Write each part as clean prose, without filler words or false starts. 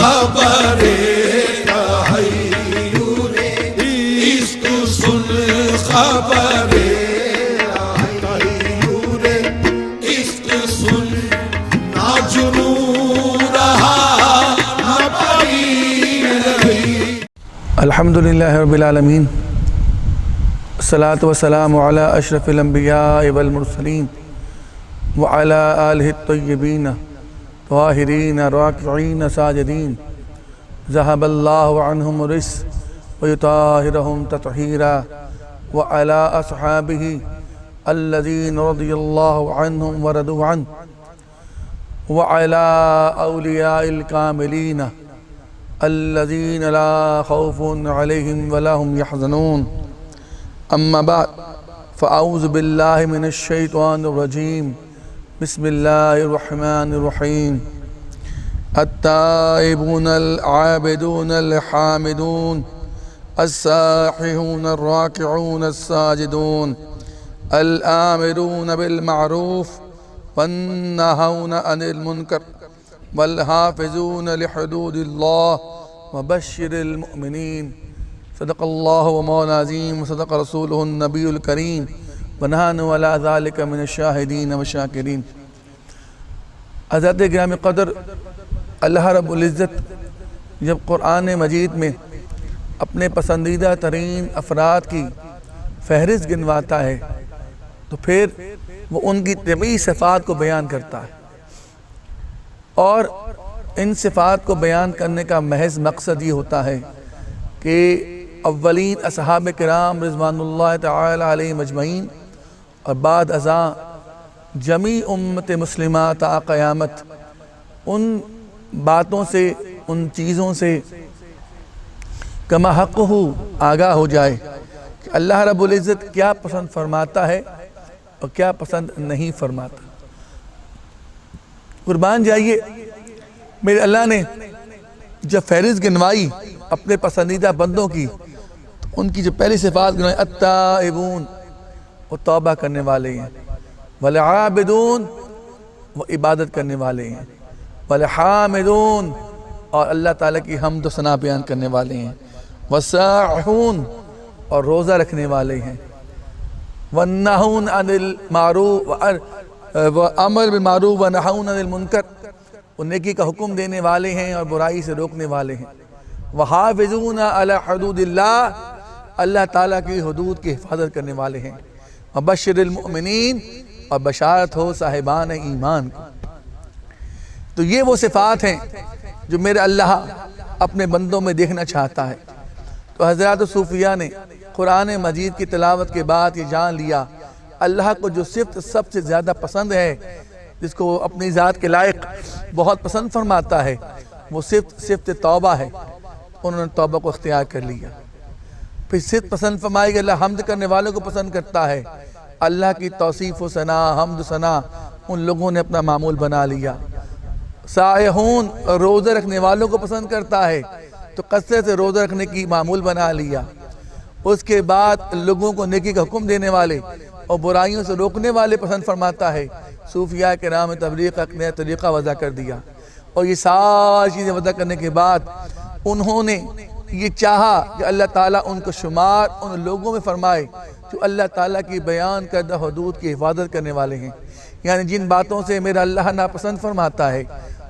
خبر تحیر عشق سن خبر تحیر عشق سن نہ جنو رہا نہ پری رہی۔ الحمدللہ رب العالمین، الصلاة والسلام علی اشرف الانبیاء والمرسلین وعلی آلہ الطیبین طاہرین راکعین ساجدین، ذہب اللہ عنہم الرجس ویطہرہم تطہیرا، وعلی اصحابہ الذین رضی اللہ عنہم ورضوا عنہ، وعلی اولیاء الکاملین الذین لا خوف علیہم ولا هم يحزنون۔ اما بعد فاعوذ باللہ من الشیطان الرجیم، بسم اللہ الرحمن الرحیم۔ التائبون العابدون الحامدون الساححون الراکعون الساجدون الآمرون بالمعروف والناہون عن المنکر والحافظون لحدود اللہ وبشر المؤمنین۔ صدق اللہ ومولانا العظیم وصدق رسولہ النبی الکریم ونحن علی ذلک من الشاہدین والشاکرین۔ حضرت گرامی قدر، اللہ رب العزت جب قرآن مجید میں اپنے پسندیدہ ترین افراد کی فہرست گنواتا ہے تو پھر وہ ان کی طبعی صفات کو بیان کرتا ہے، اور ان صفات کو بیان کرنے کا محض مقصد یہ ہوتا ہے کہ اولین اصحاب کرام رضوان اللہ تعالی علیہم اجمعین اور بعد ازاں جمیع امت مسلمہ تا قیامت ان باتوں سے، ان چیزوں سے کما حق ہو آگاہ ہو جائے کہ اللہ رب العزت کیا پسند فرماتا ہے اور کیا پسند نہیں فرماتا۔ قربان جائیے، میرے اللہ نے جب فہرست گنوائی اپنے پسندیدہ بندوں کی تو ان کی جو پہلی صفات گنوائی، التائبون، وہ توبہ کرنے والے ہیں، والعابدون، وہ عبادت کرنے والے ہیں، والحامدون، اور اللہ تعالیٰ کی حمد و ثنا بیان کرنے والے ہیں، والساححون، اور روزہ رکھنے والے ہیں، والناہون عن المعروف، وامر بالمعروف ونہون عن المنکر، وہ نیکی کا حکم دینے والے ہیں اور برائی سے روکنے والے ہیں، وحافظون علی حدود اللہ، اللہ تعالیٰ کی حدود کی حفاظت کرنے والے ہیں، وبشر المؤمنین، اور بشارت ہو صاحبان ایمان کو۔ تو یہ وہ صفات ہیں جو میرے اللہ اپنے بندوں میں دیکھنا چاہتا ہے۔ تو حضرات صوفیہ نے قرآن مجید کی تلاوت کے بعد یہ جان لیا اللہ کو جو صفت سب سے زیادہ پسند ہے، جس کو وہ اپنی ذات کے لائق بہت پسند فرماتا ہے، وہ صفت توبہ ہے۔ انہوں نے توبہ کو اختیار کر لیا۔ پھر صفت پسند فرمائی کہ اللہ حمد کرنے والوں کو پسند کرتا ہے، اللہ کی توصیف و ثنا، حمد و ثنا ان لوگوں نے اپنا معمول بنا لیا۔ سائحون، روزہ رکھنے والوں کو پسند کرتا ہے تو کثرت سے روزہ رکھنے کی معمول بنا لیا۔ اس کے بعد لوگوں کو نیکی کا حکم دینے والے اور برائیوں سے روکنے والے پسند فرماتا ہے۔ صوفیاء کرام تبلیغ کا نیا طریقہ وضع کر دیا، اور یہ ساری چیزیں وضع کرنے کے بعد انہوں نے یہ چاہا کہ اللہ تعالیٰ ان کو شمار ان لوگوں میں فرمائے جو اللہ تعالیٰ کی بیان کردہ حدود کی حفاظت کرنے والے ہیں، یعنی جن باتوں سے میرا اللہ ناپسند فرماتا ہے،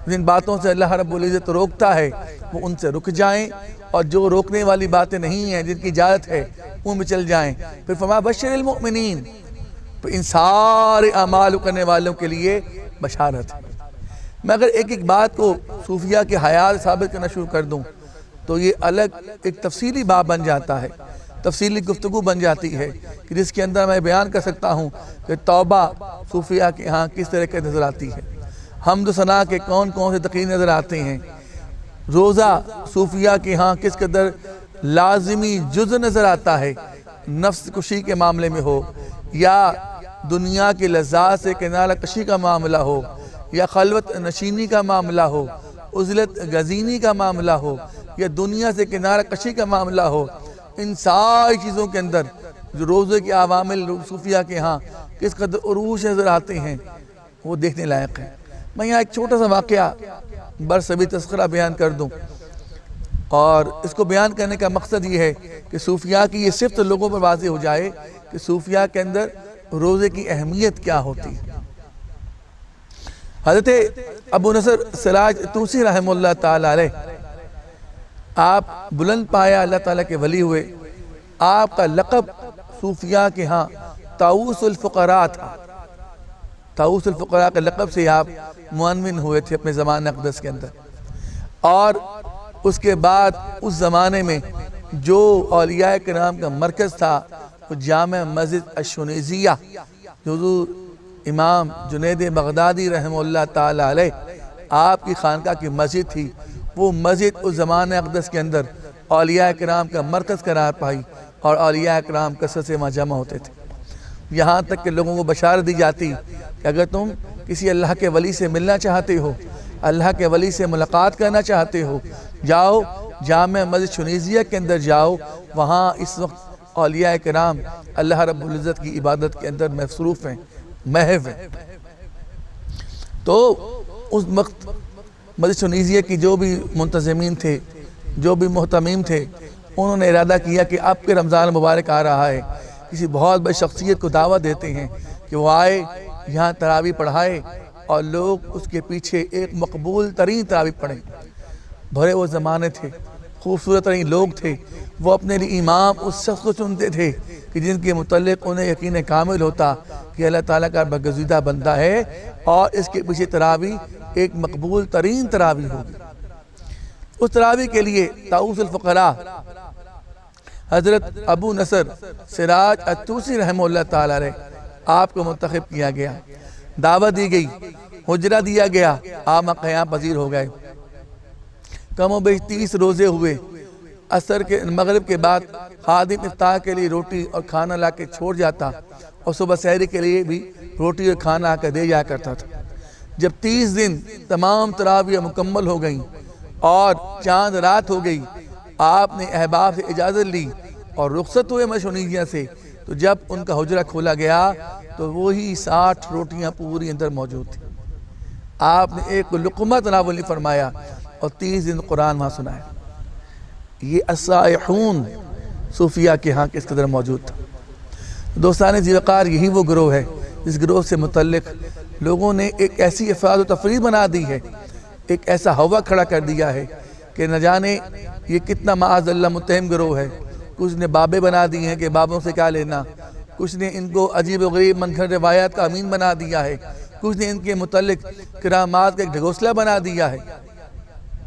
جن باتوں سے اللہ رب العزت روکتا ہے، وہ ان سے رک جائیں، اور جو روکنے والی باتیں نہیں ہیں، جن کی اجازت ہے، ان میں چل جائیں۔ پھر فرمایا بشر المؤمنین، پھر ان سارے اعمال کرنے والوں کے لیے بشارت ہے۔ میں اگر ایک ایک بات کو صوفیہ کے حیات ثابت کرنا شروع کر دوں تو یہ الگ ایک تفصیلی باب بن جاتا ہے، تفصیلی گفتگو بن جاتی ہے کہ جس کے اندر میں بیان کر سکتا ہوں کہ توبہ صوفیہ کے ہاں کس طرح کے نظر آتی ہے، حمد و ثنا کے کون کون سے تقریر نظر آتے ہیں، روزہ صوفیہ کے ہاں کس قدر لازمی جز نظر آتا ہے، نفس کشی کے معاملے میں ہو یا دنیا کی لذات سے کنارہ کشی کا معاملہ ہو یا خلوت نشینی کا معاملہ ہو، عزلت گزینی کا معاملہ ہو یا دنیا سے کنارہ کشی کا معاملہ ہو، ان ساری چیزوں کے اندر جو روزے کے عوامل صوفیہ کے ہاں کس قدر عروج نظر آتے ہیں وہ دیکھنے لائق ہے۔ میں یہاں ایک چھوٹا سا واقعہ برسبی تذکرہ بیان کر دوں، اور اس کو بیان کرنے کا مقصد یہ ہے کہ صوفیاء کی یہ صفت لوگوں پر واضح ہو جائے کہ صوفیاء کے اندر روزے کی اہمیت کیا ہوتی ہے۔ حضرت ابو نصر سراج طوسی رحمہ اللہ تعالیٰ علیہ، آپ بلند پایا اللہ تعالیٰ کے ولی ہوئے۔ آپ کا لقب صوفیاء کے ہاں طاؤس الفقراء تھا۔ طاؤس الفقراء کے لقب سے آپ معنون ہوئے تھے اپنے زمان اقدس کے اندر۔ اور اس کے بعد اس زمانے میں جو اولیاء کرام کا مرکز تھا وہ جامع مسجد الشنیزیہ، جو حضور امام جنید بغدادی رحمہ اللہ تعالیٰ علیہ آپ کی خانقاہ کی مسجد تھی، وہ مسجد اس زمان اقدس کے اندر اولیاء کرام کا مرکز قرار پائی، اور اولیاء کرام کثرت سے وہاں جمع ہوتے تھے۔ یہاں تک کہ لوگوں کو بشارت دی جاتی کہ اگر تم کسی اللہ کے ولی سے ملنا چاہتے ہو، اللہ کے ولی سے ملاقات کرنا چاہتے ہو، جاؤ جامع مسجد شنیزیہ کے اندر جاؤ، وہاں اس وقت اولیاء کرام اللہ رب العزت کی عبادت کے اندر مصروف ہیں، محو ہیں۔ تو اس وقت مسجد شنیزیہ کی جو بھی منتظمین تھے، جو بھی محتمین تھے، انہوں نے ارادہ کیا کہ اب کہ رمضان مبارک آ رہا ہے، کسی بہت بڑی شخصیت کو دعوت دیتے ہیں کہ وہ آئے یہاں تراویح پڑھائے، اور لوگ اس کے پیچھے ایک مقبول ترین تراویح پڑھیں۔ بھرے وہ زمانے تھے، خوبصورت ترین لوگ تھے، وہ اپنے لیے امام اس شخص کو چنتے تھے کہ جن کے متعلق انہیں یقین کامل ہوتا کہ اللہ تعالیٰ کا برگزیدہ بندہ ہے، اور اس کے پیچھے تراویح ایک مقبول ترین تراویح ہوگی۔ اس تراویح کے لیے طاؤس الفقراء حضرت ابو نصر سراج الطوسی رحمہ اللہ تعالیٰ علیہ آپ کو منتخب کیا گیا، دعوت دی گئی، حجرہ دیا گیا، آپ قیام پذیر ہو گئے۔ کم و بیش 30 روزے ہوئے۔ عصر کے مغرب کے بعد خادم افطار کے لیے روٹی اور کھانا لا کے چھوڑ جاتا، اور صبح سحری کے لیے بھی روٹی اور کھانا آ کر دے جایا کرتا تھا۔ جب 30 دن تمام تراویح مکمل ہو گئیں اور چاند رات ہو گئی، آپ نے احباب سے اجازت لی اور رخصت ہوئے مشنیزیہ سے، تو جب ان کا حجرہ کھولا گیا تو وہی 60 روٹیاں پوری اندر موجود تھیں۔ آپ نے ایک لقمہ تناول نہیں فرمایا اور 30 دن قرآن وہاں سنایا۔ یہ الصائحون صوفیاء کے ہاں کس قدر موجود تھا۔ دوستان ذی وقار، یہی وہ گروہ ہے جس گروہ سے متعلق لوگوں نے ایک ایسی افراد و تفریح بنا دی ہے، ایک ایسا ہوا کھڑا کر دیا ہے کہ نہ جانے یہ کتنا معاذ اللہ متہم گروہ ہے۔ کچھ نے بابے بنا دی ہیں کہ بابوں سے کیا لینا، کچھ نے ان کو عجیب و غریب منکر روایات کا امین بنا دیا ہے، کچھ نے ان کے متعلق کرامات کا ایک ڈھگوسلہ بنا دیا ہے۔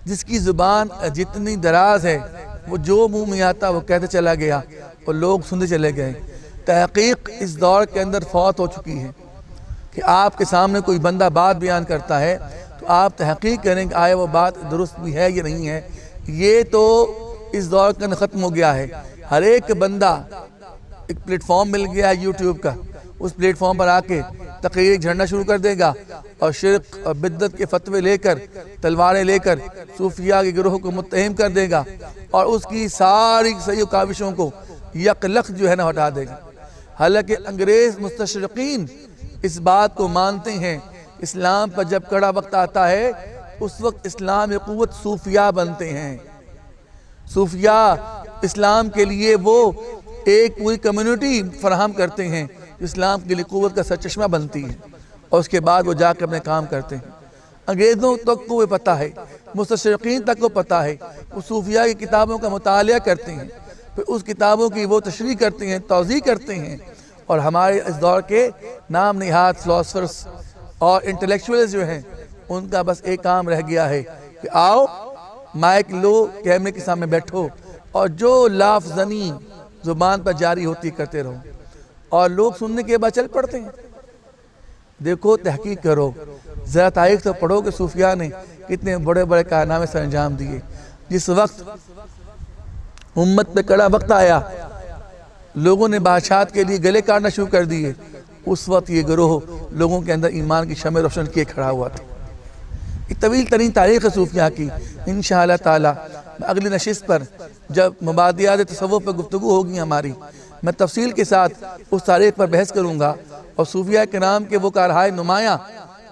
جس کی زبان جتنی دراز ہے، وہ جو منہ میں آتا وہ کہتے چلا گیا اور لوگ سنتے چلے گئے۔ تحقیق اس دور کے اندر فوت ہو چکی ہے کہ آپ کے سامنے کوئی بندہ بات بیان کرتا ہے تو آپ تحقیق کریں کہ آیا وہ بات درست بھی ہے یا نہیں ہے۔ یہ تو اس دور کے اندر ختم ہو گیا ہے۔ ہر ایک بندہ، ایک پلیٹ فارم مل گیا ہے یوٹیوب کا، اس پلیٹ فارم پر آ کے تقریر جھڑنا شروع کر دے گا اور شرک اور بدعت کے فتوے لے کر، تلواریں لے کر صوفیاء کے گروہ کو متہم کر دے گا، اور اس کی ساری صحیح کاوشوں کو یک لخت جو ہے نا ہٹا دے گا۔ حالانکہ انگریز مستشرقین اس بات کو مانتے ہیں، اسلام پر جب کڑا وقت آتا ہے اس وقت اسلام قوت صوفیاء بنتے ہیں۔ صوفیاء اسلام کے لیے وہ ایک پوری کمیونٹی فراہم کرتے ہیں، اسلام کے لیے قوت کا سرچشمہ بنتی ہے، اور اس کے بعد وہ جا کے اپنے کام کرتے ہیں۔ انگریزوں تک کو وہ پتہ ہے، مستشرقین تک کو پتہ ہے، وہ صوفیاء کی کتابوں کا مطالعہ کرتے ہیں، پھر اس کتابوں کی وہ تشریح کرتے ہیں، توضیح کرتے ہیں، اور ہمارے اس دور کے نام نہاد فلاسفرز اور انٹلیکچوئلز جو ہیں، ان کا بس ایک کام رہ گیا ہے کہ آؤ مائک لو، کیمرے کے سامنے بیٹھو، اور جو لافظنی زبان پر جاری ہوتی کرتے رہو، اور لوگ سننے کے بعد چل پڑتے ہیں۔ دیکھو، تحقیق کرو، ذرا تاریخ تو پڑھو کہ صوفیاء نے کتنے بڑے بڑے کارنامے سر انجام دیے۔ جس وقت امت پہ کڑا وقت آیا، لوگوں نے بادشاہت کے لیے گلے کاٹنا شروع کر دیے، اس وقت یہ گروہ لوگوں کے اندر ایمان کی شمع روشن کیے کھڑا ہوا تھا۔ ایک طویل ترین تاریخ ہے صوفیاء کی۔ انشاءاللہ تعالی اگلی نشست پر جب مبادیات تصوف پر گفتگو ہوگی ہماری، میں تفصیل کے ساتھ اس تاریخ پر بحث کروں گا، اور صوفیاء کرام کے وہ کارہائے نمایاں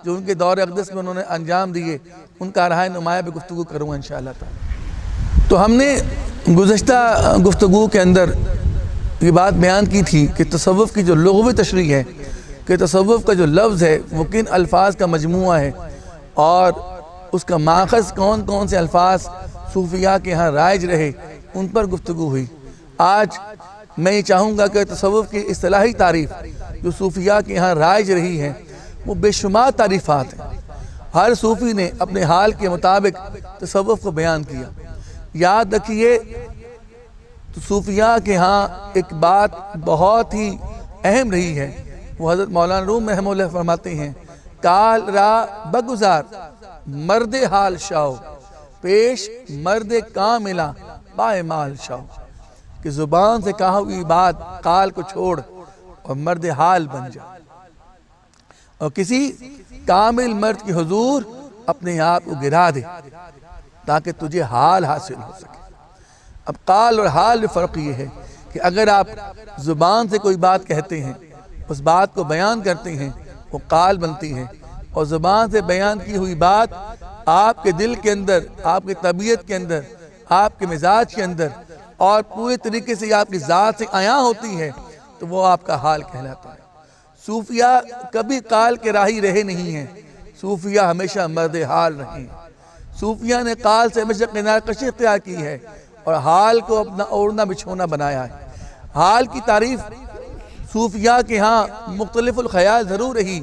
جو ان کے دور اقدس میں انہوں نے انجام دیے، ان کا راہ نمایاں پہ گفتگو کروں گا انشاءاللہ تعالی۔ تو ہم نے گزشتہ گفتگو کے اندر یہ بات بیان کی تھی کہ تصوف کی جو لغوی تشریح ہے، کہ تصوف کا جو لفظ ہے وہ کن الفاظ کا مجموعہ ہے اور اس کا ماخذ کون کون سے الفاظ صوفیاء کے ہاں رائج رہے، ان پر گفتگو ہوئی۔ آج میں یہ چاہوں گا کہ تصوف کی اصطلاحی تعریف جو صوفیاء کے ہاں رائج رہی ہے وہ بے شمار تعریفات ہیں۔ ہر صوفی نے اپنے حال کے مطابق تصوف کو بیان کیا۔ یاد رکھیے تو صوفیاء کے ہاں ایک بات بہت ہی اہم رہی ہے، وہ حضرت مولانا روم رحمہ اللہ فرماتے ہیں، کال را بگزار مرد حال شاو، پیش مرد کاملا باعمال شاو، کہ زبان سے کہا ہوئی بات قال کو چھوڑ اور مرد حال بن جا، اور کسی کامل مرد کی حضور اپنے آپ کو گرا دے تاکہ تجھے حال حاصل ہو سکے۔ اب قال اور حال میں فرق یہ ہے کہ اگر آپ زبان سے کوئی بات کہتے ہیں، اس بات کو بیان کرتے ہیں، وہ قال بنتی ہے، اور زبان سے بیان کی ہوئی بات آپ کے دل کے اندر، آپ کی طبیعت کے اندر، آپ کے مزاج کے اندر اور پورے طریقے سے آپ کی ذات سے عیاں ہوتی ہے تو وہ آپ کا حال کہلاتا ہے۔ صوفیاء کبھی قال کے راہی رہے نہیں ہیں، صوفیاء ہمیشہ مرد حال رہے ہیں۔ صوفیاء نے قال سے ہمیشہ کنارہ کشی اختیار کی ہے اور حال کو اپنا اوڑھنا بچھونا بنایا ہے۔ حال کی تعریف صوفیاء کے ہاں مختلف الخیال ضرور رہی،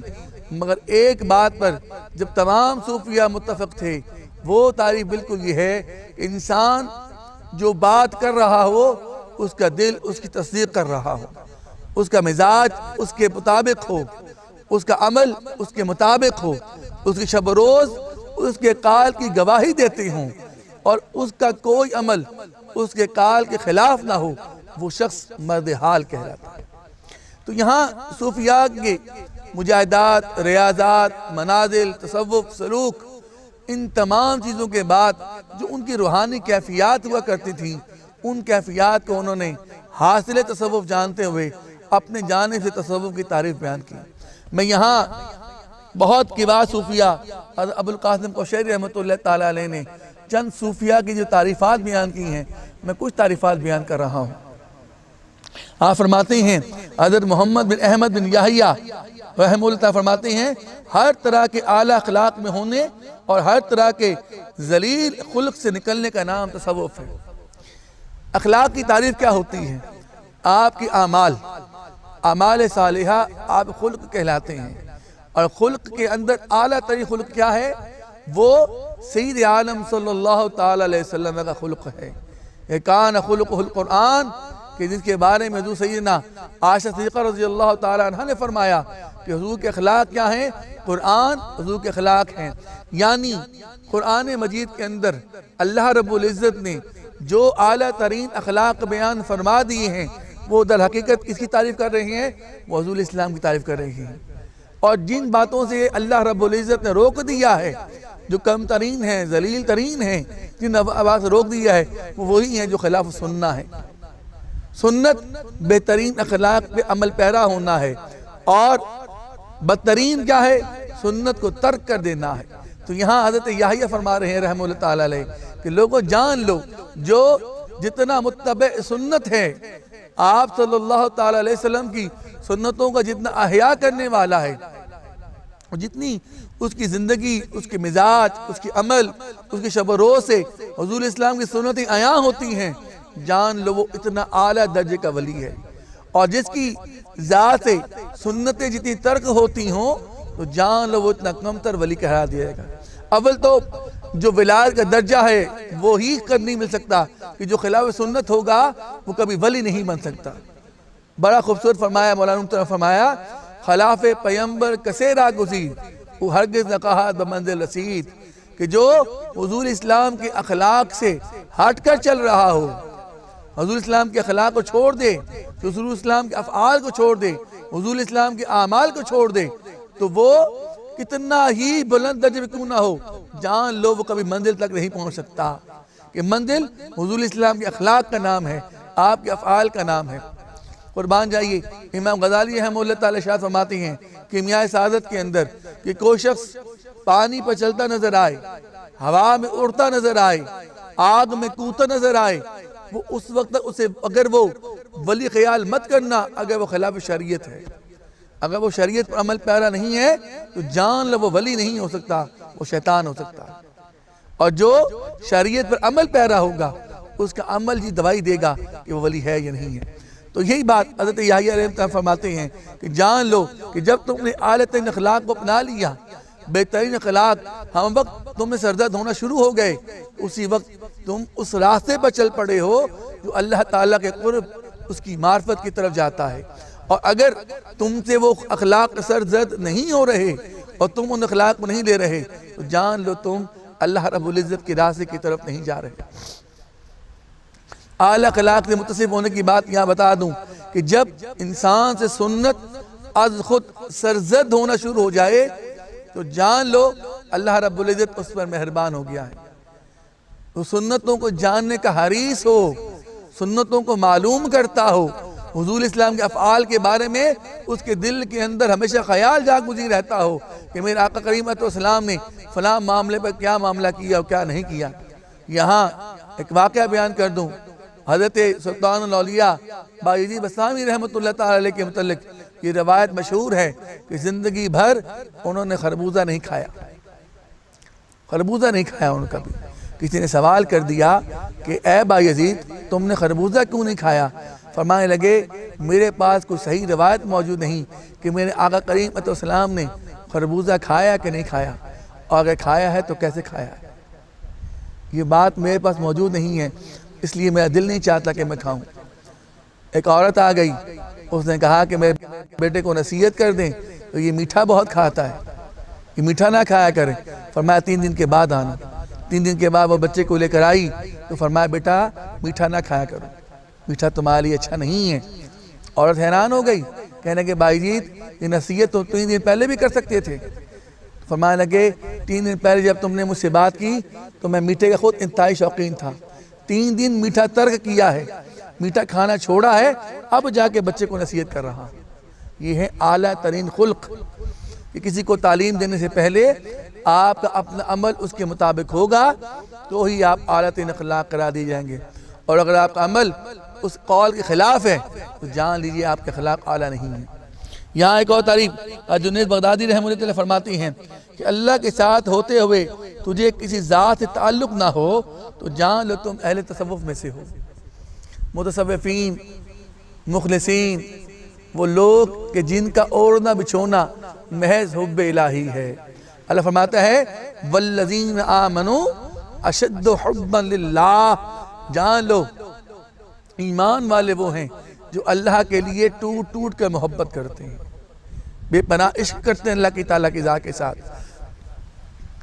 مگر ایک بات پر جب تمام صوفیاء متفق تھے، وہ تعریف بالکل یہ ہے کہ انسان جو بات کر رہا ہو اس کا دل اس کی تصدیق کر رہا ہو، اس کا مزاج اس کے مطابق ہو، اس کا عمل اس کے مطابق ہو، اس کی شب و روز اس کے قال کی گواہی دیتے ہوں، اور اس کا کوئی عمل اس کے قال کے خلاف نہ ہو، وہ شخص مرد حال کہلاتا ہے۔ تو یہاں صوفیاء کے مجاہدات، ریاضات، منازل، تصوف، سلوک، ان تمام چیزوں کے بعد جو ان کی روحانی کیفیات ہوا کرتی تھیں، ان کیفیات کو انہوں نے حاصل تصوف جانتے ہوئے اپنے جانب سے تصوف کی تعریف بیان کی۔ میں یہاں بہت کبار صوفیاء ابو القاسم قشیری رحمۃ اللہ تعالیٰ علیہ نے چند صوفیاء کی جو تعریفات بیان کی ہیں، میں کچھ تعریفات بیان کر رہا ہوں۔ آپ فرماتے ہیں حضرت محمد بن احمد بن یحییٰ رحمہ اللہ تعالیٰ فرماتے ہیں، ہر طرح کے اعلیٰ اخلاق میں ہونے اور ہر طرح کے ذلیل خلق سے نکلنے کا نام تصوف ہے۔ اخلاق کی تعریف کیا ہوتی ہے؟ آپ کی اعمال صالحہ آپ خلق کہلاتے ہیں، اور خلق کے اندر اعلیٰ ترین خلق کیا ہے؟ وہ سید عالم صلی اللہ تعالیٰ علیہ وسلم کا خلق ہے۔ یہ کان خلقہ القرآن، کہ جس کے بارے میں حضور سیدنا عائشہ صدیقہ رضی اللہ تعالیٰ عنہ نے فرمایا کہ حضور کے اخلاق کیا ہیں؟ قرآن حضور کے اخلاق ہیں۔ یعنی قرآن مجید کے اندر اللہ رب العزت نے جو اعلیٰ ترین اخلاق بیان فرما دیے ہیں، وہ در حقیقت کس کی تعریف کر رہے ہیں؟ وہ حضور اسلام کی تعریف کر رہے ہیں۔ اور جن باتوں سے اللہ رب العزت نے روک دیا ہے، جو کم ترین ہیں، ذلیل ترین ہیں، جن آواز سے روک دیا ہے، وہ وہی ہیں جو خلاف سننا ہے۔ سنت بہترین اخلاق پہ عمل پیرا ہونا ہے، اور بدترین کیا ہے؟ سنت کو ترک کر دینا ہے۔ تو یہاں حضرت یحییٰ فرما رہے ہیں رحمہ اللہ تعالیٰ علیہ کہ لوگوں جان لو، جو جتنا متبع سنت ہے، آپ صلی اللہ تعالیٰ علیہ وسلم کی سنتوں کا جتنا احیاء کرنے والا ہے، جتنی اس کی زندگی، اس کے مزاج، اس کی عمل، اس کی شب و روز سے حضور اسلام کی سنتیں عیاں ہوتی ہیں، جان لو وہ اتنا اعلیٰ درجے کا ولی ہے۔ اور جس کی ذات سے سنتیں جتنی ترک ہوتی ہوں تو جان لو وہ اتنا کمتر ولی کہا دیا گا۔ اول تو جو ولایت کا درجہ ہے وہی کر نہیں مل سکتا، کہ جو خلاف سنت ہوگا وہ کبھی ولی نہیں بن سکتا۔ بڑا خوبصورت فرمایا مولانا نے فرمایا، خلاف پیمبر کسے را گزید، وہ ہرگز نہ کہا بمنزل رسید، کہ جو حضور اسلام کے اخلاق سے ہٹ کر چل رہا ہو، حضور اسلام کے اخلاق کو چھوڑ دے، حضور اسلام کے افعال کو چھوڑ دے، حضور اسلام کے اعمال کو چھوڑ دے، تو وہ کتنا ہی بلند درجے میں کیوں نہ ہو، جان لو وہ کبھی منزل تک نہیں پہنچ سکتا، کہ منزل حضور اسلام کے اخلاق کا نام ہے، آپ کے افعال کا نام ہے۔ قربان جائیے، امام غزالی رحمہ اللہ تعالیٰ ارشاد فرماتے ہیں کیمیائے سعادت کے اندر کہ کوئی شخص پانی پر چلتا نظر آئے، ہوا میں اڑتا نظر آئے، آگ میں کودتا نظر آئے، وہ اس وقت تک اسے اگر وہ ولی خیال مت کرنا اگر وہ خلاف شریعت ہے، اگر وہ شریعت پر عمل پیرا نہیں ہے تو جان لو وہ ولی نہیں ہو سکتا، وہ شیطان ہو سکتا ہے۔ اور جو شریعت پر عمل پیرا ہوگا اس کا عمل جی دوائی دے گا کہ وہ ولی ہے یا نہیں ہے۔ تو یہی بات حضرت یحییٰ علیہ السلام فرماتے ہیں کہ جان لو کہ جب تم نے اعلیٰ ترین اخلاق کو اپنا لیا، بہترین اخلاق، ہم وقت تم میں سرزد ہونا شروع ہو گئے، اسی وقت تم اس راستے پر چل پڑے ہو جو اللہ تعالیٰ کے قرب، اس کی معرفت کی طرف جاتا ہے۔ اور اگر تم سے وہ اخلاق سرزد نہیں ہو رہے اور تم ان اخلاق کو نہیں لے رہے تو جان لو تم اللہ رب العزت کے راستے کی طرف نہیں جا رہے۔ اعلیٰ اخلاق سے متصف ہونے کی بات یہاں بتا دوں کہ جب انسان سے سنت از خود سرزد ہونا شروع ہو جائے تو جان لو اللہ رب العزت اس پر مہربان ہو گیا ہے۔ تو سنتوں کو جاننے کا حریص ہو، سنتوں کو معلوم کرتا ہو، حضور اسلام کے افعال کے بارے میں اس کے دل کے اندر ہمیشہ خیال جاگزی رہتا ہو کہ میرے آقا کریم علیہ السلام نے فلاں معاملے پر کیا معاملہ کیا اور کیا نہیں کیا۔ یہاں ایک واقعہ بیان کر دوں، حضرت سلطان الاولیاء بایزید بستامی رحمۃ اللہ تعالی علیہ کے متعلق یہ روایت مشہور ہے کہ زندگی بھر انہوں نے خربوزہ نہیں کھایا، خربوزہ نہیں کھایا ان کا بھی۔ کسی نے سوال کر دیا کہ اے بایزید تم نے خربوزہ کیوں نہیں کھایا؟ فرمانے لگے میرے پاس کوئی صحیح روایت موجود نہیں کہ میرے آقا کریم علیہ السلام نے خربوزہ کھایا کہ نہیں کھایا، اور اگر کھایا ہے تو کیسے کھایا ہے۔ یہ بات میرے پاس موجود نہیں ہے، اس لیے میرا دل نہیں چاہتا کہ میں کھاؤں۔ ایک عورت آ گئی، اس نے کہا کہ میرے بیٹے کو نصیحت کر دیں، تو یہ میٹھا بہت کھاتا ہے، یہ میٹھا نہ کھایا کرے۔ فرمایا 3 دن کے بعد آنا۔ 3 دن کے بعد وہ بچے کو لے کر آئی تو فرمایا بیٹا میٹھا نہ کھایا کرو، میٹھا تمہارے لیے اچھا نہیں ہے۔ عورت حیران ہو گئی، کہنے کہ بایزید یہ نصیحت تو 3 دن پہلے بھی کر سکتے تھے۔ فرمانے لگے 3 دن پہلے جب تم نے مجھ سے بات کی تو میں میٹھے کا خود انتہائی شوقین تھا، 3 دن میٹھا ترک کیا ہے، میٹھا کھانا چھوڑا ہے، اب جا کے بچے کو نصیحت کر رہا۔ یہ ہے اعلیٰ ترین خلق کہ کسی کو تعلیم دینے سے پہلے آپ کا اپنا عمل اس کے مطابق ہوگا تو ہی آپ اعلیٰ ترین اخلاق قرار دی جائیں گے، اور اگر آپ کا عمل اس قول کے خلاف ہے تو جان لیجئے آپ کے اخلاق اعلیٰ نہیں ہیں۔ یہاں ایک اور تعریف جنید بغدادی رحمۃ اللہ فرماتی ہیں کہ اللہ کے ساتھ ہوتے ہوئے تجھے کسی ذات سے تعلق نہ ہو تو جان لو تم اہل تصوف میں سے ہو۔ متصوفین، مخلصین، وہ لوگ کہ جن کا اوڑھنا بچھونا محض حب الہی ہے۔ اللہ فرماتا ہے والذین آمنوا اشد حبا للہ، جان لو ایمان والے وہ ہیں جو اللہ کے لیے ٹوٹ ٹوٹ کر محبت کرتے ہیں، بے پناہ عشق کرتے ہیں اللہ کی تعالیٰ کی ذات کے ساتھ۔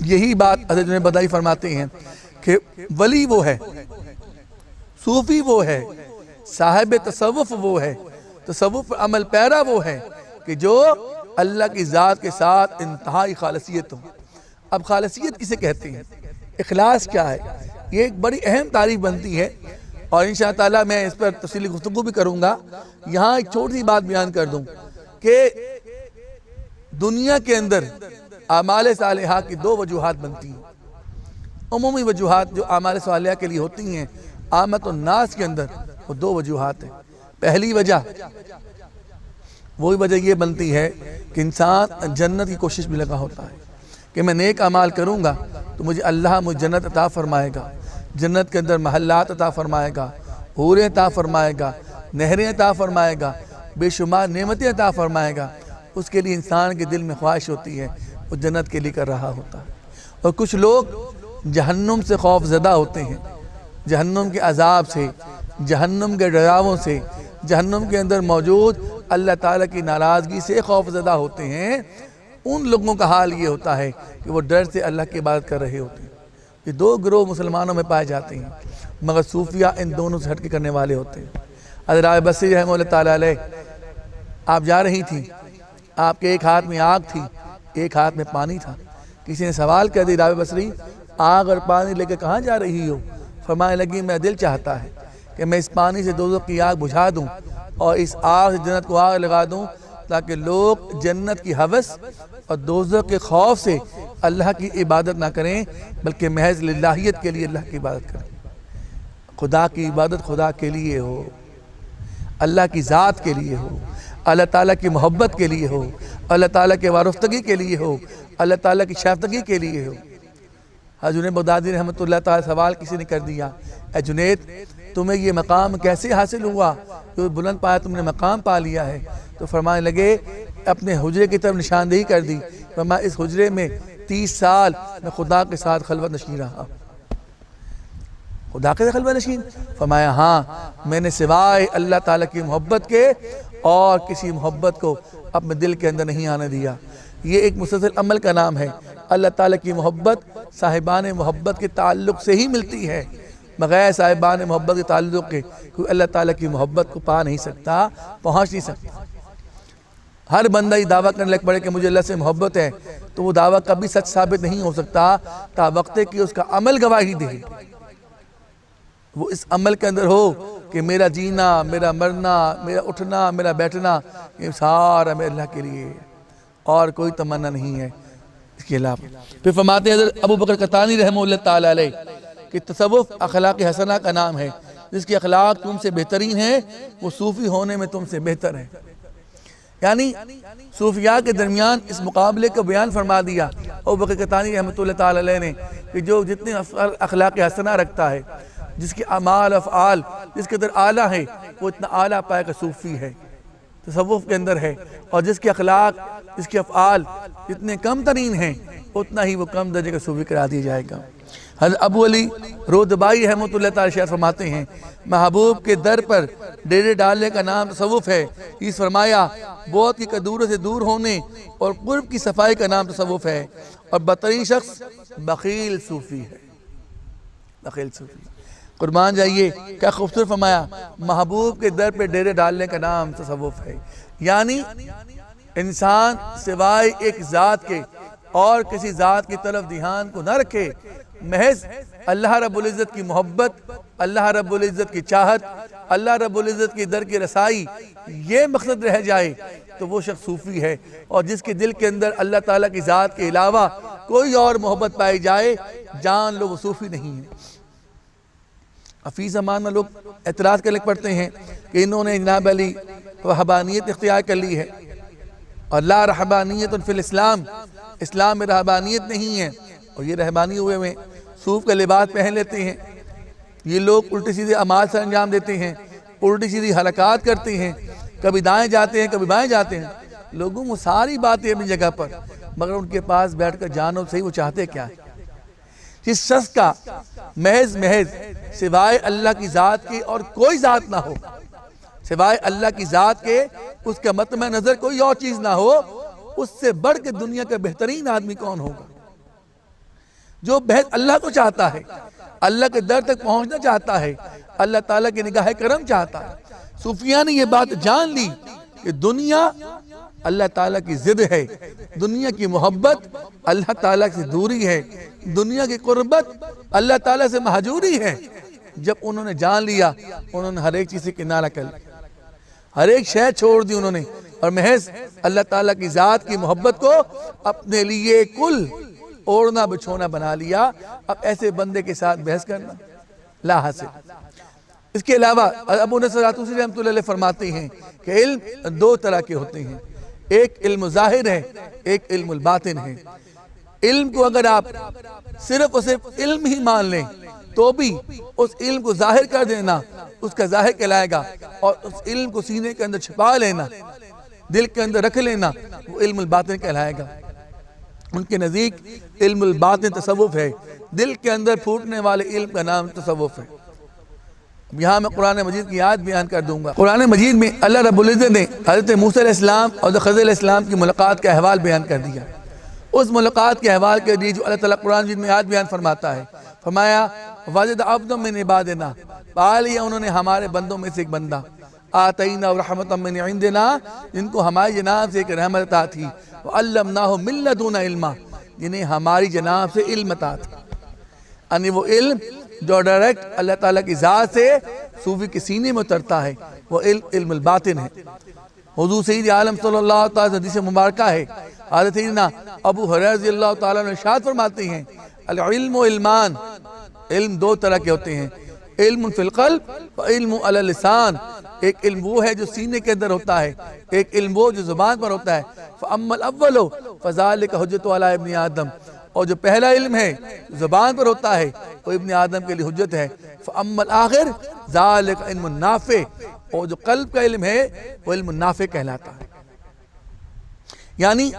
یہی بات حضرت جنید بغدادی فرماتے ہیں کہ ولی وہ ہے، صوفی وہ ہے، صاحب تصوف وہ ہے، تصوف پر عمل پیرا وہ ہے کہ جو اللہ کی ذات کے ساتھ انتہائی خالصیت ہو۔ اب خالصیت کسے کہتے ہیں؟ اخلاص کیا ہے؟ یہ ایک بڑی اہم تعریف بنتی ہے اور انشاءاللہ تعالیٰ میں اس پر تفصیلی گفتگو بھی کروں گا۔ یہاں ایک چھوٹی سی بات بیان کر دوں کہ دنیا کے اندر اعمال صالحہ کی 2 وجوہات بنتی ہیں۔ عمومی وجوہات جو اعمال صالحہ کے لیے ہوتی ہیں، عامت الناس کے اندر وہ 2 وجوہات ہیں۔ پہلی وجہ وہی وجہ یہ بنتی ہے کہ انسان جنت کی کوشش میں لگا ہوتا ہے کہ میں نیک اعمال کروں گا تو اللہ مجھے جنت عطا فرمائے گا، جنت کے اندر محلات عطا فرمائے گا، حوریں عطا فرمائے گا، نہریں عطا فرمائے گا، بے شمار نعمتیں عطا فرمائے گا۔ اس کے لیے انسان کے دل میں خواہش ہوتی ہے، وہ جنت کے لیے کر رہا ہوتا ہے۔ اور کچھ لوگ جہنم سے خوف زدہ ہوتے ہیں، جہنم کے عذاب سے، جہنم کے ڈراووں سے، جہنم کے اندر موجود اللہ تعالیٰ کی ناراضگی سے خوف زدہ ہوتے ہیں۔ ان لوگوں کا حال یہ ہوتا ہے کہ وہ ڈر سے اللہ کی عبادت کر رہے ہوتے ہیں۔ یہ 2 گروہ مسلمانوں میں پائے جاتے ہیں، مگر صوفیہ ان دونوں سے ہٹ کے کرنے والے ہوتے ہیں۔ حضرت رابعہ بصری رحمہ اللہ تعالیٰ علیہ، آپ جا رہی تھیں، آپ کے ایک ہاتھ میں آگ تھی، ایک ہاتھ میں پانی تھا۔ کسی نے سوال کر دی رابعہ بصری آگ اور پانی لے کے کہاں جا رہی ہو؟ فرمانے لگی میرا دل چاہتا ہے کہ میں اس پانی سے دوزخ کی آگ بجھا دوں اور اس آگ سے جنت کو آگ لگا دوں تاکہ لوگ جنت کی ہوس اور دوزخ کے خوف سے اللہ کی عبادت نہ کریں بلکہ محض للہیت کے لیے اللہ کی عبادت کریں۔ خدا کی عبادت خدا کے لیے ہو، اللہ کی ذات کے لیے ہو، اللہ تعالیٰ کی محبت کے لیے ہو، اللہ تعالیٰ کے وارفتگی کے لیے ہو، اللہ تعالیٰ کی شائستگی کے لیے ہو۔ حضرت جنید بغدادی رحمۃ اللہ تعالیٰ سوال کسی نے کر دیا، اے جنید تمہیں یہ مقام کیسے حاصل ہوا، جو بلند پایا تم نے مقام پا لیا ہے؟ تو فرمانے لگے اپنے حجرے کی طرف نشاندہی کر دی، فرمایا اس حجرے میں 30 سال میں خدا کے ساتھ خلوت نشین رہا۔ خدا کے ساتھ خلوت نشین؟ فرمایا ہاں، میں نے سوائے اللہ تعالیٰ کی محبت کے اور کسی محبت کو اپنے دل کے اندر نہیں آنے دیا۔ یہ ایک مسلسل عمل کا نام ہے۔ اللہ تعالیٰ کی محبت صاحبان محبت کے تعلق سے ہی ملتی ہے، بغیر صاحبان محبت کے تعلق کے کوئی اللہ تعالیٰ کی محبت کو پا نہیں سکتا، پہنچ نہیں سکتا۔ ہر بندہ یہ دعویٰ کرنے لگ پڑے کہ مجھے اللہ سے محبت ہے تو وہ دعویٰ کبھی سچ ثابت نہیں ہو سکتا تا وقت کہ اس کا عمل گواہی دے، وہ اس عمل کے اندر ہو کہ میرا جینا، میرا مرنا، میرا اٹھنا، میرا بیٹھنا یہ سارا میرے اللہ کے لیے اور کوئی تمنا نہیں ہے اس کے علاوہ۔ پھر فرماتے ہیں حضرت ابو بکر قطانی رحمہ اللہ تعالیٰ علیہ کہ تصوف اخلاق حسنہ کا نام ہے، جس کی اخلاق تم سے بہترین ہے وہ صوفی ہونے میں تم سے بہتر ہے۔ یعنی صوفیاء کے درمیان اس مقابلے کو بیان فرما دیا ابو بکر قطانی رحمۃ اللہ تعالیٰ علیہ نے کہ جو جتنے اخلاق حسنہ رکھتا ہے، جس کے اعمال افعال جس کے اندر اعلیٰ ہے وہ اتنا اعلیٰ پائے کا صوفی ہے، تصوف کے اندر ہے، اور جس کے اخلاق جس کے افعال جتنے کم ترین ہیں اتنا ہی وہ کم درجے کا صوفی کرا دیا جائے گا۔ حضرت ابو علی رودبائی رحمۃ اللہ تعالیٰ شاہ فرماتے ہیں محبوب کے در پر ڈیرے ڈالنے کا نام تصوف ہے۔ اس فرمایا بہت کی قدورت سے دور ہونے اور قرب کی صفائی کا نام تصوف ہے، اور بدترین شخص بخیل صوفی ہے، بخیل صوفی۔ قربان جائیے کیا خوبصورت فرمایا، محبوب کے در پہ ڈیرے ڈالنے کا نام تصوف ہے، یعنی انسان سوائے ایک ذات کے اور کسی ذات کی طرف دھیان کو نہ رکھے، محض اللہ رب العزت کی محبت، اللہ رب العزت کی چاہت، اللہ رب العزت کی در کی رسائی یہ مقصد رہ جائے تو وہ شخص صوفی ہے۔ اور جس کے دل کے اندر اللہ تعالیٰ کی ذات کے علاوہ کوئی اور محبت پائی جائے جان لو وہ صوفی نہیں ہے۔ فی زمان میں لوگ اعتراض کرنے پڑتے ہیں کہ انہوں نے جناب علی رہبانیت اختیار کر لی ہے، اور لا رہبانیت فی الاسلام، اسلام میں رہبانیت نہیں ہے، اور یہ رہبانی ہوئے میں صوف کا لباس پہن لیتے ہیں، یہ لوگ الٹی سیدھے اعمال سے انجام دیتے ہیں، الٹی سیدھی حرکات کرتے ہیں، کبھی دائیں جاتے ہیں کبھی بائیں جاتے ہیں۔ لوگوں وہ ساری باتیں اپنی جگہ پر، مگر ان کے پاس بیٹھ کر جانو صحیح وہ چاہتے کیا ہے۔ جس شخص کا محض سوائے اللہ کی ذات کی اور کوئی ذات نہ ہو، سوائے اللہ کی ذات کے اس کا مطمع نظر کوئی اور چیز نہ ہو، اس سے بڑھ کے دنیا کا بہترین آدمی کون ہوگا؟ جو محض اللہ کو چاہتا ہے، اللہ کے در تک پہنچنا چاہتا ہے، اللہ تعالیٰ کی نگاہ کرم چاہتا ہے۔ صوفیاء نے یہ بات جان لی کہ دنیا اللہ تعالیٰ کی ضد ہے، دنیا کی محبت اللہ تعالیٰ سے دوری ہے، دنیا کی قربت اللہ تعالیٰ سے مہجوری ہے۔ جب انہوں نے جان لیا انہوں نے ہر ایک چیز سے کنارہ کر لیا، ہر ایک شے چھوڑ دی انہوں نے، اور محض اللہ تعالیٰ کی ذات کی محبت کو اپنے لیے کل اوڑھنا بچھونا بنا لیا۔ اب ایسے بندے کے ساتھ بحث کرنا لا حاصل۔ اس کے علاوہ ابو نصر عطوسی رحمۃ اللہ علیہ فرماتے ہیں کہ علم دو طرح کے ہوتے ہیں، ایک علم ظاہر ہے، ایک علم الباطن ہے۔ علم کو اگر آپ صرف علم ہی مان لیں تو بھی اس علم کو ظاہر کر دینا اس کا ظاہر کہلائے گا، اور اس علم کو سینے کے اندر چھپا لینا، دل کے اندر رکھ لینا، وہ علم الباطن کہلائے گا۔ ان کے نزدیک علم الباطن تصوف ہے، دل کے اندر پھوٹنے والے علم کا نام تصوف ہے۔ یہاں میں قرآن مجید کی آیت بیان کر دوں گا۔ قرآن مجید میں اللہ رب العزت نے حضرت موسیٰ علیہ السلام اور خضر علیہ السلام کی ملاقات کا احوال بیان کر دیا۔ اس ملاقات کے احوال کے لیے جو اللہ تعالیٰ قرآن مجید میں آیت بیان فرماتا ہے، فرمایا وَجَدَ عَبْدٌ مِّنْ عِبَادِنَا، پا لیا انہوں نے ہمارے بندوں میں سے ایک بندہ، آتَيْنَا رَحْمَةً مِّنْ عِنْدِنَا، جن کو ہماری جناب سے ایک رحمت عطا تھی، وَعَلَّمْنَاهُ مِن لَّدُنَّا عِلْمًا، جنہیں ہماری جناب سے علم عطا تھا۔ یعنی وہ علم جو ڈائریکٹ اللہ تعالیٰ کی ذات سے صوفی کے سینے میں اترتا ہے، وہ علم الباطن ہے۔ حضور سید عالم صلی اللہ تعالیٰ سے حدیث مبارکہ ہے، حضرت سیدنا ابو ہریرہ رضی اللہ تعالیٰ عنہ ارشاد فرماتے ہیں العلم و علمان، علم دو طرح کے ہوتے ہیں، علم فی القلب و علم علی اللسان۔ ایک علم وہ ہے جو سینے کے اندر ہوتا ہے، ایک علم وہ جو زبان پر ہوتا ہے۔ فَأَمَّا الْأَوَّلُ فَذَلِكَ حُجَّةُ عَلَىٰ ابْنِ آدم، اور جو پہلا علم ہے زبان پر ہوتا ہے وہ ابن آدم کے لیے حجت ہے۔ فَأَمَّا الْآخِرُ ذَلِكَ عِلْمٌ نَافِعٌ، اور جو قلب کا علم ہے وہ علم نافع کہلاتا ہے۔ یعنی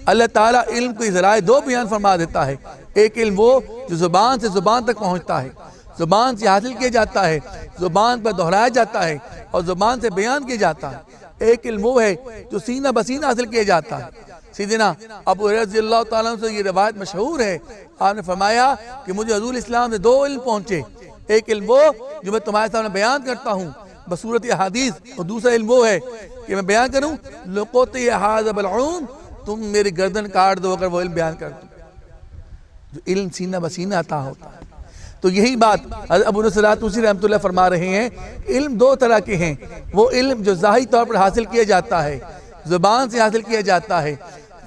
اللہ تعالیٰ علم کے ذرائع دو بیان فرما دیتا ہے، ایک علم وہ جو زبان سے زبان تک پہنچتا ہے، زبان سے حاصل کیا جاتا ہے، زبان پر دہرایا جاتا ہے اور زبان سے بیان کیا جاتا ہے۔ ایک علم وہ ہے جو سینہ بسینہ حاصل کیا جاتا ہے۔ سیدنا ابو ہریرہ رضی اللہ تعالیٰ عنہ سے یہ روایت مشہور ہے، آپ نے فرمایا کہ مجھے حضور اسلام سے دو علم پہنچے، ایک علم وہ جو میں تمہارے سامنے بیان کرتا ہوں بصورت احادیث، اور دوسرا علم وہ ہے کہ میں بیان کروں لقطی ھذا بالعون، تم میری گردن کاٹ دو اگر وہ علم بیان کر دوں، جو علم سینہ بسینہ عطا ہوتا ہے۔ تو یہی بات حضرت ابو نصر طوسی رحمۃ اللہ فرما رہے ہیں، علم دو طرح کے ہیں، وہ علم جو ظاہری طور پر حاصل کیا جاتا ہے، زبان سے حاصل کیا جاتا ہے،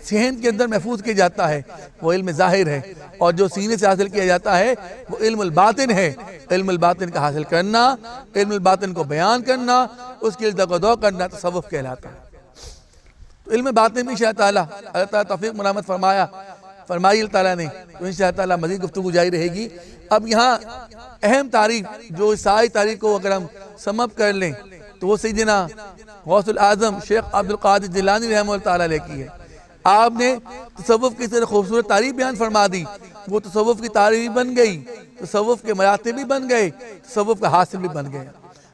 ذہن کے اندر محفوظ کیا جاتا ہے، وہ علم ظاہر ہے، اور جو سینے سے حاصل کیا جاتا ہے وہ علم الباطن ہے۔ علم الباطن کا حاصل کرنا، علم الباطن کو بیان کرنا، اس کی التقاء کرنا تصوف کہلاتا ہے۔ تو علم باطن میں انشاء اللہ اللہ تعالیٰ توفیق مرحمت فرمائی اللہ تعالیٰ نے، تو انشاء اللہ مزید گفتگو جاری رہے گی۔ اب یہاں اہم تعریف جو اس ساری تاریخ کو اگر ہم سم اپ کر لیں تو وہ سیدنا غوث العظم شیخ عبدالقادر جیلانی رحمہ اللہ تعالیٰ علیہ کی ہے۔ آپ نے تصوف کی طرح خوبصورت تعریف بیان فرما دی، وہ تصوف کی تعریف بن گئی، تصوف کے مراتب بھی بن گئے، تصوف کا حاصل بھی بن گیا۔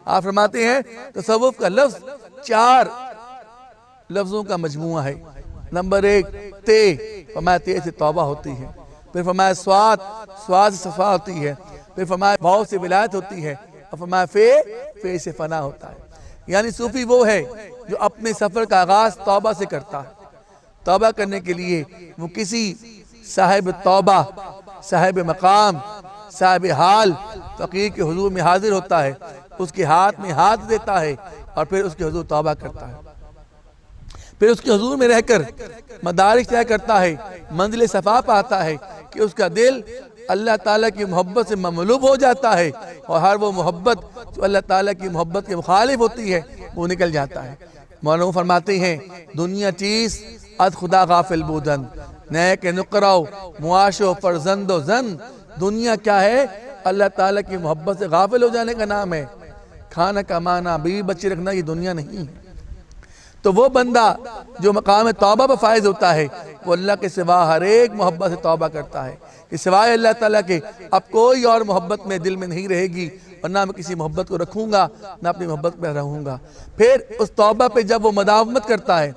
آپ فرماتے ہیں تصوف کا لفظ 4 لفظوں کا مجموعہ ہے۔ نمبر 1 تے، فرمایا تے سے توبہ ہوتی ہے، پھر فرمایا سواد سے صفا ہوتی ہے، پھر فرمایا بھاؤ سے ولایت ہوتی ہے، اور فرمایا فے سے فنا ہوتا ہے۔ یعنی صوفی وہ ہے جو اپنے سفر کا آغاز توبہ سے کرتا ہے، توبہ کرنے کے لیے وہ کسی صاحب توبہ، صاحب مقام، صاحب حال فقیر کے حضور میں حاضر ہوتا ہے، اس کے ہاتھ میں ہاتھ دیتا ہے اور پھر اس کے حضور توبہ کرتا ہے، پھر اس کے حضور میں رہ کر مدارج طے کرتا ہے، منزل صفا پاتا ہے کہ اس کا دل اللہ تعالیٰ کی محبت سے مملوب ہو جاتا ہے، اور ہر وہ محبت جو اللہ تعالیٰ کی محبت کے مخالف ہوتی ہے وہ نکل جاتا ہے۔ مولانا فرماتے ہیں دنیا چیز از خدا غافل بودن، نیک نقرو معاش و فرزند و زن، دنیا کیا ہے؟ اللہ تعالیٰ کی محبت سے غافل ہو جانے کا نام ہے۔ کھانا کمانا، بیوی بچے رکھنا یہ دنیا نہیں ہے۔ تو وہ بندہ جو مقام توبہ پر فائز ہوتا ہے وہ اللہ کے سوا ہر ایک محبت سے توبہ کرتا ہے کہ سوائے اللہ تعالیٰ کے اب کوئی اور محبت میں دل میں نہیں رہے گی، اور نہ میں کسی محبت کو رکھوں گا نہ اپنی محبت میں رہوں گا۔ پھر اس توبہ پہ جب وہ مداومت کرتا ہے،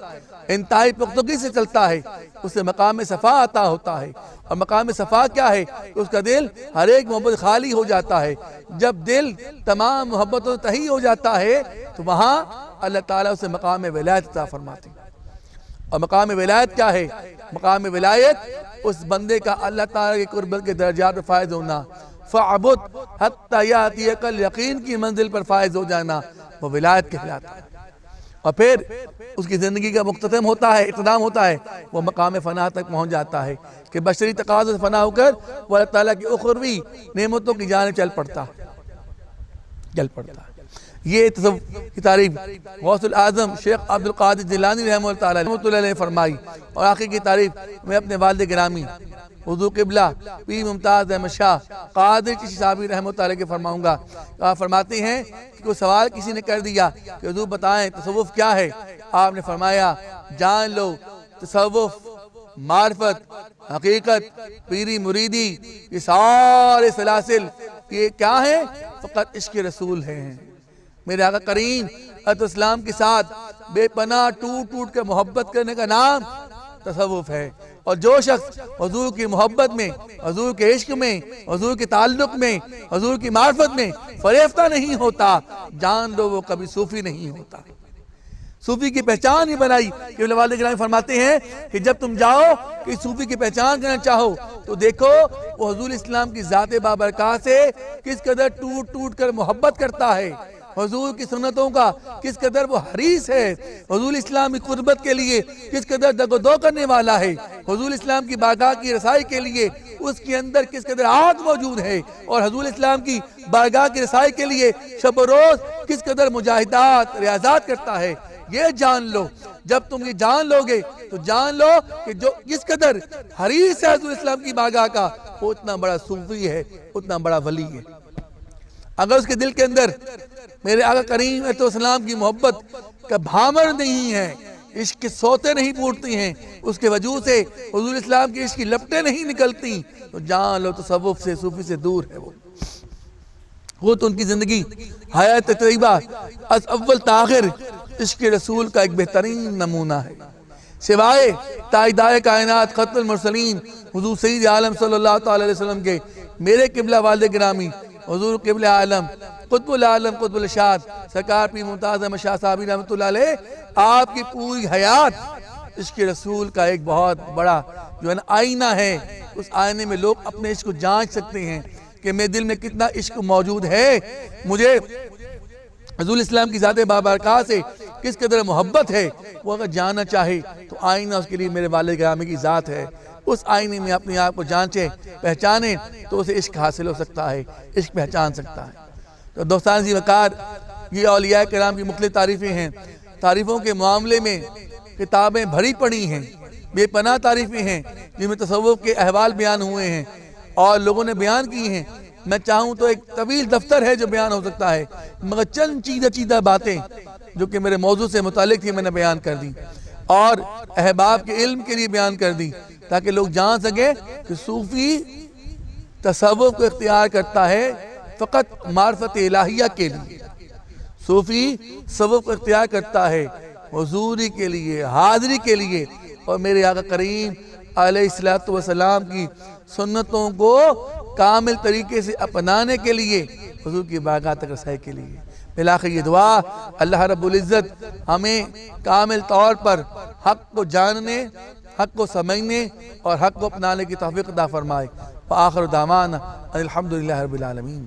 انتہائی پختگی سے چلتا ہے، اسے مقام صفا عطا ہوتا ہے۔ اور مقام صفا کیا ہے؟ اس کا دل ہر ایک محبت خالی ہو جاتا ہے۔ جب دل تمام محبتوں سے تہی ہو جاتا ہے تو وہاں اللہ تعالیٰ اسے مقام ولایت عطا فرماتے ہیں۔ اور مقام ولایت کیا ہے؟ مقام ولایت اس بندے کا اللہ تعالیٰ کے قربت کے درجات پر فائز ہونا، فَعْبُدْ حَتَّى يَأْتِيَكَ الْيَقِین کی منزل پر فائز ہو جانا، وہ ولایت کہلاتا ہے۔ اور پھر اس کی زندگی کا مختتم ہوتا ہے، اقتدام ہوتا ہے، وہ مقام فنا تک پہنچ جاتا ہے کہ بشری تقاضوں سے فنا ہو کر وہ اللہ تعالیٰ کی اخروی نعمتوں کی جانب چل پڑتا ہے۔ یہ تصوف کی تعریف غوث العظم شیخ عبدالقادر جیلانی رحمہ اللہ علیہ فرمائی۔ اور آخر کی تعریف میں اپنے والد گرامی حضور قبلہ پیر ممتاز احمد شاہ قادر چشتی صاحبی رحمہ اللہ علیہ کے فرماؤں گا۔ آپ فرماتے ہیں کہ کوئی سوال کسی نے کر دیا کہ حضور بتائیں تصوف کیا ہے؟ آپ نے فرمایا جان لو تصوف، معرفت، حقیقت، پیری مریدی، یہ سارے سلاسل یہ کیا ہیں؟ فقط عشق رسول ہیں۔ میرے آقا کریم علیہ السلام کے ساتھ بے پناہ ٹوٹ کر محبت کرنے کا نام تصوف ہے۔ اور جو شخص حضور کی محبت میں، حضور کے عشق میں، حضور کے تعلق میں، حضور کی معرفت میں فریفتہ نہیں ہوتا، جان لو وہ کبھی صوفی نہیں ہوتا۔ صوفی کی پہچان ہی بنائی کہ والد گرامی فرماتے ہیں کہ جب تم جاؤ کہ صوفی کی پہچان کرنا چاہو تو دیکھو وہ حضور اسلام کی ذات بابرکات سے کس قدر ٹوٹ کر محبت کرتا ہے، حضور کی سنتوں کا کس قدر وہ حریص ہے، حضور اسلام کی قربت کے لیے کس قدر دگ و دو کرنے والا ہے، حضور اسلام کی بارگاہ کی رسائی کے لیے اس کے اندر کس قدر آگ موجود ہے، اور حضور اسلام کی بارگاہ کی رسائی کے لیے شب و روز کس قدر مجاہدات ریاضات کرتا ہے، یہ جان لو۔ جب تم یہ جان لو گے تو جان لو کہ جو کس قدر حریص ہے حضور اسلام کی بارگاہ کا، وہ اتنا بڑا صوفی ہے، اتنا بڑا ولی ہے۔ اگر اس کے دل کے اندر میرے آقا کریم علیہ السلام کی محبت کا بھامر نہیں ہے، عشق کی سوتیں نہیں پھوٹتی ہیں، اس کے وجود سے حضور اسلام کی عشق کی لپٹیں نہیں نکلتی، تو جان لو تصوف سے، صوفی سے دور ہے وہ تو ان کی زندگی حیات طیبہ از اول تاخر عشق رسول کا ایک بہترین نمونہ ہے۔ سوائے تاجدار کائنات خط المرسلین حضور سید عالم صلی اللہ تعالی علیہ وسلم کے میرے قبلہ والد گرامی حضور قبل عالم قطب العالم قطب الشاد سرکار پیر ممتاز احمد شاہ صاحبی رحمۃ اللہ علیہ، آپ کی پوری حیات عشق رسول کا ایک بہت بڑا جو ہے نا آئینہ ہے۔ اس آئینے میں لوگ اپنے عشق کو جانچ سکتے ہیں کہ میرے دل میں کتنا عشق موجود ہے، مجھے حضور اسلام کی ذات بابرکات سے کس قدر محبت ہے۔ وہ اگر جاننا چاہے تو آئینہ اس کے لیے میرے والد گرامی کی ذات ہے، اس آئینے میں اپنے آپ کو جانچے پہچانے تو اسے عشق حاصل ہو سکتا ہے، عشق پہچان سکتا ہے۔ تو دوستان عزیز وقار، یہ اولیاء کرام کی مختلف تعریفیں ہیں۔ تعریفوں کے معاملے میں کتابیں بھری پڑی ہیں، بے پناہ تعریفیں ہیں جن میں تصوف کے احوال بیان ہوئے ہیں اور لوگوں نے بیان کی ہیں۔ میں چاہوں تو ایک طویل دفتر ہے جو بیان ہو سکتا ہے، مگر چند چیدہ باتیں جو کہ میرے موضوع سے متعلق تھی میں نے بیان کر دی اور احباب کے علم کے لیے بیان کر دی، تاکہ لوگ جان سکیں کہ صوفی تصوف کو اختیار کرتا ہے فقط معرفت الہیہ کے لیے، صوفی تصوف کو اختیار کرتا ہے حضوری کے لیے، حاضری کے لیے، اور میرے آقا کریم علیہ السلام کی سنتوں کو کامل طریقے سے اپنانے کے لیے، حضور کی بارگاہ تک رسائی کے لیے۔ بلاخر یہ دعا، اللہ رب العزت ہمیں کامل طور پر حق کو جاننے، حق کو سمجھنے اور حق کو اپنانے کی توفیق عطا فرمائے۔ وآخر دعوانا الحمدللہ رب العالمین۔